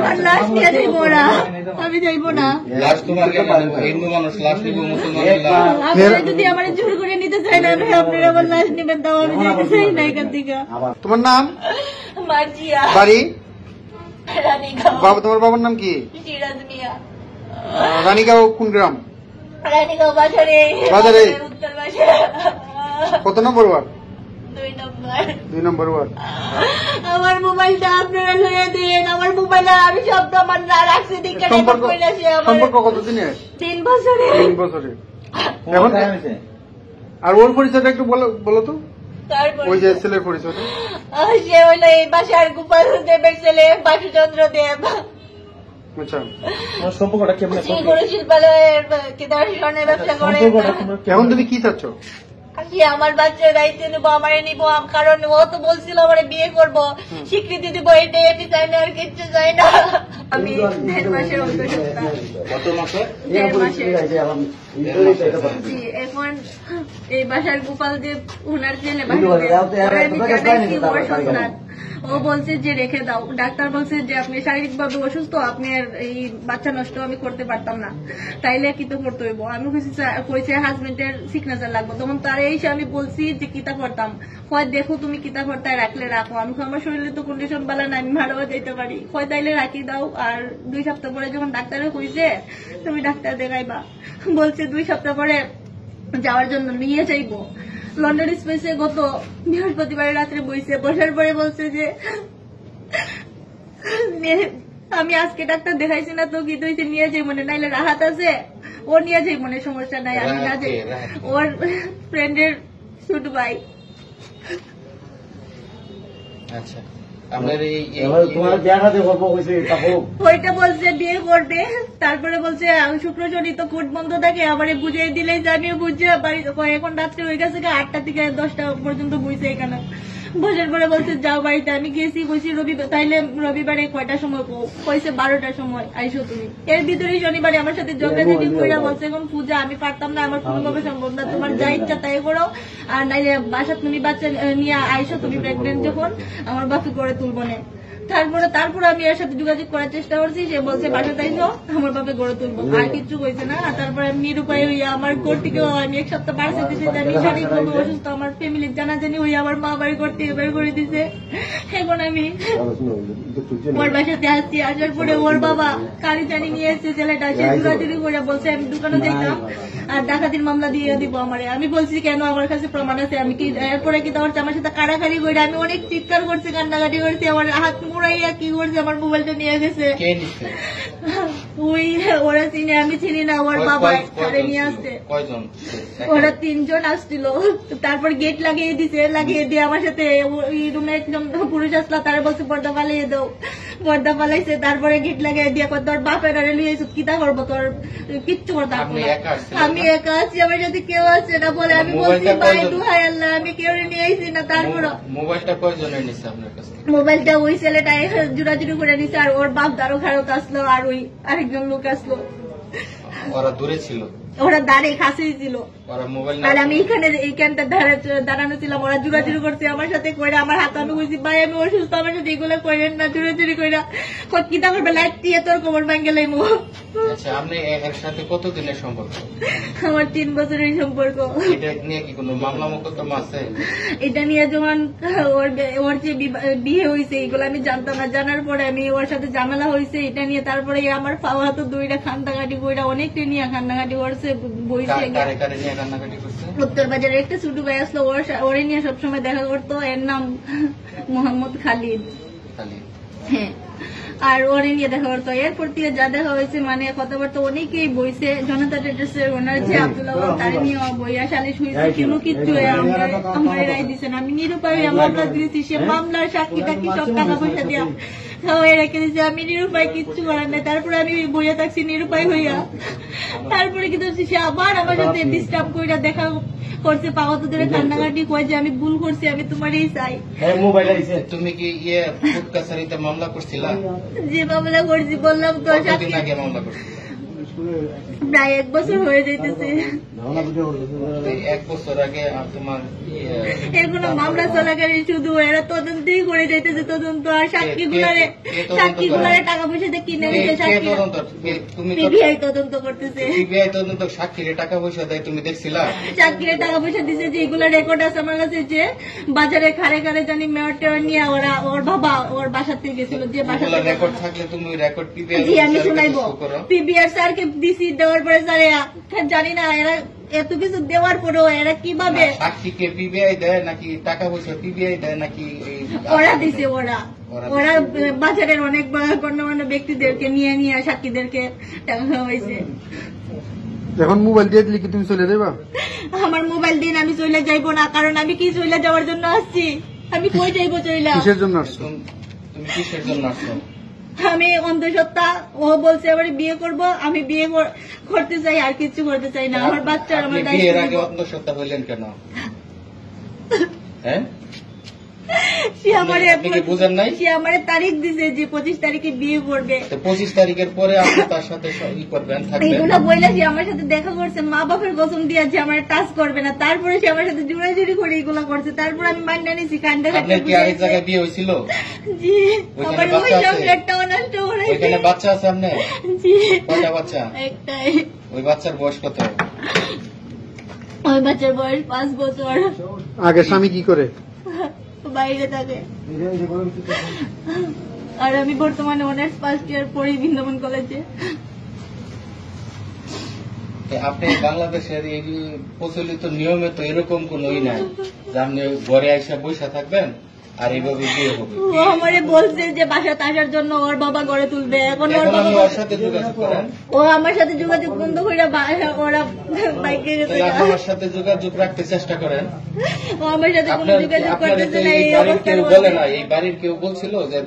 আমার লাশ নিয়ে যাইবো ওরা, আমি যাইবো না। লাশ তোমার কেন? হিন্দু মানুষ লাশ নিব, মুসলমানের লাশ। আপনারা যদি আমার জোর করে নিতে চাই না, আপনারা আমার লাশ নেবেন, তাও আমি যেতে চাই না এখান থেকে। তোমার নাম? মার্জিয়া। বাড়ি? রানীগাঁও। বাবা, তোমার বাবার নাম কি? সিরাজ মিয়া। রানীগাঁও কোন গ্রাম? রানীগাঁও বাজারে। বাজারে? উত্তর বাজার। কত নম্বর ওয়ার্ড? 2 নম্বর। 2 নম্বর ওয়ার্ড। আমার মোবাইলটা আপনারা লয়ে দিন, আমার মোবাইল আমি সব তো আমার না রাখছি দিকে। সম্পর্ক কতদিনের? 3 বছরে। 3 বছরে। এখন আর ওর পরিচয়টা একটু বলো তো। ওই যে ছেলের পরিচয়টা? সে হইলো এই বাসার গোপাল দেবের ছেলে বাসুচন্দ্র দেব। আচ্ছা, সম্পর্কটা কেমন? গরু শিল্পালয়ের স্বর্ণের ব্যবসা করে। এখন তুমি কি চাচ্ছ? আমার বাচ্চা দায়িত্ব নেবো, আমারে নিবো, কারণ ও তো বলছিল আমার বিয়ে করবো, স্বীকৃতি দিব, এটাই এটি চাই না, আর কিচ্ছু চাই না। আমি 1.5 মাসের অন্তঃসত্ত্বা। কত মাসে? 1.5 মাসের। এখন এই বাসার গোপাল দেব ওনার ছেলে সন্তান, ও বলছে যে রেখে দাও। ডাক্তার বলছে যে আপনি শারীরিক ভাবে অসুস্থ, আপনি এই বাচ্চা নষ্ট আমি করতে পারতাম না, তাইলে কি তো করতে হইব। আমি কইছি হাজবেন্ডের সিগনেচার লাগবে, তখন তার এই আমি বলছি যে কিতা করতাম, হয় দেখো তুমি কিতা করতে রাখলে রাখো। আমি আমার শরীরে তো কন্ডিশন ভালো না, আমি ভালো যেতে পারি, হয় তাইলে রাখি দাও। আর 2 সপ্তাহ পরে যখন ডাক্তারে কইছে তুমি ডাক্তার দেখাইবা, বলছে 2 সপ্তাহ পরে যাওয়ার জন্য নিয়ে যাইবো। লন্ডন স্পেসে গত বৃহস্পতিবার রাত্রে বসার পরে বলছে যে আমি আজকে ডাক্তার দেখাইছি না তো কি হয়েছে, নিয়ে যাই মনে, নাইলে রাহাত আছে ও নিয়ে যাই মনে, সমস্যা নাই, আমি না যাই। ওর ফ্রেন্ডের ছোট ভাই। আচ্ছা, ওইটা বলছে বিয়ে করবে, তারপরে বলছে শুক্র শনি তো কোর্ট বন্ধ থাকে, আবার বুঝিয়ে দিলে জানিয়ে বুঝিয়ে বাড়ি। এখন রাত্রে হয়ে গেছে 8টা থেকে 10টা পর্যন্ত বুঝছে এখানে। বসার পরে বলছে যাও বাড়িতে। আমি গেছি, বলছি রবিবার, তাইলে রবিবারে কয়টার সময় কইছে 12টার সময় আইসো তুমি। এর ভিতরে শনিবারে আমার সাথে ঝগড়াঝাটি কইরা বলছে এখন পূজা আমি পারতাম না, আমার কোনোভাবে সম্ভব না, তোমার যা ইচ্ছা তাই করো, আর নাইলে বাসা তুমি বাচ্চা নিয়ে আইসো, তুমি প্রেগনেন্ট যখন আমার বাকি করে তুলবো না। তারপরে আমি এর সাথে যোগাযোগ করার চেষ্টা করছি, সে বলছে বাসা তাইছো আমার বাপে গড়ে তুলবো, আর কিচ্ছু কইছে না। তারপরে আমি নিরুপায় হইয়া আমার ঘর থেকে আমি 1 সপ্তাহ পারছে দিতে জানি, শারীরিকভাবে অসুস্থ, আমার ফ্যামিলির জানাজানি হইয়া আমার মা বাড়ি ঘর থেকে বের করে দিছে। এখন আমি ওর বাসাতে আসছি, আসার পরে ওর বাবা কারি জানি নিয়ে এসছে ছেলেটা, সে জোরাজুরি করে বলছে আমি দোকানে যাইতাম আর ডাকাতির মামলা দিয়ে দিব আমারে। আমি বলছি কেন, আমার কাছে প্রমাণ আছে। আমি কি এরপরে কি তোমার আমার সাথে কাড়াকাড়ি করে আমি অনেক চিৎকার করছি, কান্নাকাটি করছি, আমার হাত মুড়াইয়া কি করছে, আমার মোবাইলটা নিয়ে গেছে। ওই ওরা চিনে, আমি চিনি না, ওর বাবা ছাড়ে নিয়ে আসছে। ওরা 3 জন আসছিল, তারপর গেট লাগিয়ে দিছে, লাগিয়ে দিয়ে আমার সাথে ওই রুমে একজন পুরুষ আসলা, তারা বলছে পর্দা পালিয়ে দাও, পর্দা পালাইছে। তারপরে গেট লাগিয়ে দিয়ে তোর বাপের লিয়ে কিতা করবো, তোর কিচ্ছু করতাম না, আমি একা আছি, আমার সাথে কেউ আছে না বলে। আমি বলছি ভাই দুহাই আল্লাহ, আমি কেউ নিয়ে আইছি না। তারপর মোবাইলটা কয়জনের নিছে আপনার কাছে? মোবাইলটা ওই ছেলেটা জোরাজুরি করে নিছে, আর ওর বাপ দারো খারত আসলো, আর ওই আরেকজন লোক আসলো। ওরা দূরে ছিল, ওরা দাঁড়িয়ে কাছেই ছিল, আর আমি এইখানটা দাঁড়ানো ছিলাম। ওরা জোরাজুরি করছে আমার সাথে, করে আমার হাত আমি বুঝছি ভাই আমি অসুস্থ, আমার সাথে এগুলো করেন না, জোরাজুরি করে কিতা করবে লাইট দিয়ে তোর কোমর ভাঙ্গে লাইমু। আচ্ছা, আপনি এর সাথে কতদিনের সম্পর্ক? আমার 3 বছরের সম্পর্ক। এটা নিয়ে কি কোনো মামলা মোকদ্দমা আছে? এটা নিয়ে যখন ওর যে বিয়ে হয়েছে এগুলো আমি জানতাম না, জানার পরে আমি ওর সাথে ঝামেলা হয়েছে এটা নিয়ে, তারপরে আমার পাওয়া তো 2টা খান্দাঘাটি বইটা অনেকটা নিয়ে খান্দাঘাটি করছে বইছে। উত্তর বাজারে একটা ছোট ভাই আসলো, ওরে নিয়ে সবসময় দেখা করতো, এর নাম মোহাম্মদ খালিদ। হ্যাঁ, আর ওরে নিয়ে দেখা করতো। এরপর থেকে যা দেখা হয়েছে মানে কথাবার্তা অনেকেই বইছে, জনতা ট্রেডার্সের ওনার যে আব্দুল্লাহ তার নিয়ে বইয়া সালিশ হয়েছে, কোনো কিছু আমার রায় দিচ্ছে না। আমি নিরুপায় মামলা দিয়েছি, সে মামলার সাক্ষী টাকি সব টাকা পয়সা দিয়া খাওয়াই রেখে দিয়েছে, আমি নিরুপায় কিচ্ছু করার নাই। তারপরে আমি বইয়া থাকছি নিরুপায় হইয়া। তারপরে কি করছি, সে আবার আমার সাথে ডিস্টার্ব কইরা দেখা করছে, পাওয়া তো ধরে কান্নাকাটি কয় যে আমি ভুল করছি, আমি তোমারই চাই। তুমি কি কোর্ট কাছারিতে মামলা করছিলা? যে মামলা করছি বললাম তো, কতদিন আগে মামলা করছি? প্রায় 1 বছর হয়ে যাইতেছে। এই 1 বছর আগে তোমার এর কোনো মামলা চলাকালীন শুধু এরা তদন্তই করে যাইতেছে, তদন্ত আর সাক্ষীগুলারে টাকা পয়সা দিয়ে কিনে নিতে সাক্ষী তুমি পিবিআই তদন্ত করতেছে। সিবিআই তদন্ত সাক্ষীরে টাকা পয়সা দেয়, তুমি দেখছিলা? সাক্ষীরে টাকা পয়সা দিছে, যে এগুলা রেকর্ড আছে আমার কাছে, যে বাজারে খারে খারে জানি মেয়র টেয়র নিয়ে ওরা ওর বাবা ওর বাসাতে গেছিল, যে বাসাতে রেকর্ড থাকলে তুমি রেকর্ড পিবিআই জি আমি শুনাইবো। পিবিআর স্যারকে দিছি, দেওয়ার পরে স্যার জানি না এরা এত কিছু দেওয়ার পরেও এরা কিভাবে সাক্ষীকে পিবিআই দেয় নাকি টাকা পয়সা পিবিআই দেয় নাকি ওরা দিছে। ওরা বাজারের অনেক গণ্যমান্য ব্যক্তিদেরকে নিয়ে নিয়ে সাক্ষীদেরকে টাকা খাওয়াইছে। এখন মোবাইল দিয়ে দিলে কি তুমি চলে যাবা? আমার মোবাইল দিন আমি চলে যাইবো না, কারণ আমি কি চলে যাওয়ার জন্য আসছি? আমি কই যাইবো চলে? কিসের জন্য আসছো? তুমি কিসের জন্য আসছো? আমি অন্ধসত্ত্বা, ও বলছে আবার বিয়ে করব, আমি বিয়ে করতে চাই, আর কিছু করতে চাই না। আমার বাচ্চার আমার দায়িত্ব। বিয়ের আগে অন্ধসত্ত্বা হইলেন কেন? হ্যাঁ, সে আমারে বুঝেন নাই? সে আমারে তারিখ দিছে যে 25 তারিখে বিয়ে করবে। 25 তারিখের পরে আপনি তার সাথে ই করবেন, থাকবেন। এইগুলো বইলা সে আমার সাথে দেখা করছে, মা বাপের কসম দিয়ে যে আমার টাচ করবে না, তারপরে সে আমার সাথে জোড়াজুড়ি করে এগুলো করছে। তারপর আমি মাইন্ডা নিছি, কান্দা কান্দা। আপনার কি আরেক জায়গায় বিয়ে হয়েছিল? জি, ওইখানে আমার বাচ্চা ওই আছে? সংসারটাও নষ্ট করেছে। ওইখানে বাচ্চা আছে আপনার? জি, কয়টা বাচ্চা? একটাই। ওই বাচ্চার বয়স কত? ওই বাচ্চার বয়স 5 বছর। আগে স্বামী কি করে? বাইরে থাকে। আর আমি বর্তমানে অনার্স ফার্স্ট ইয়ার পড়ি বৃন্দাবন কলেজে। আপনি বাংলাদেশের এই প্রচলিত নিয়মে তো এরকম কোনই নাই যে আপনি ঘরে আইসা বৈশা থাকবেন আর এইভাবে বিয়ে হবে। ও আমারে বলছে যে বাসাতে আসার জন্য ওর বাবা গড়ে তুলবে। এখন ওর বাবা ওর সাথে যোগাযোগ করেন। ও আমার সাথে যোগাযোগ বন্ধ করে ওরা বাইকে গেছে। আমার সাথে যোগাযোগ রাখতে চেষ্টা করেন। ও আমার সাথে কোনো যোগাযোগ আপনার করতেছে না। এই এই বাড়ির অবস্থার কেউ বলে না, এই বাড়ির কেউ বলছিল যে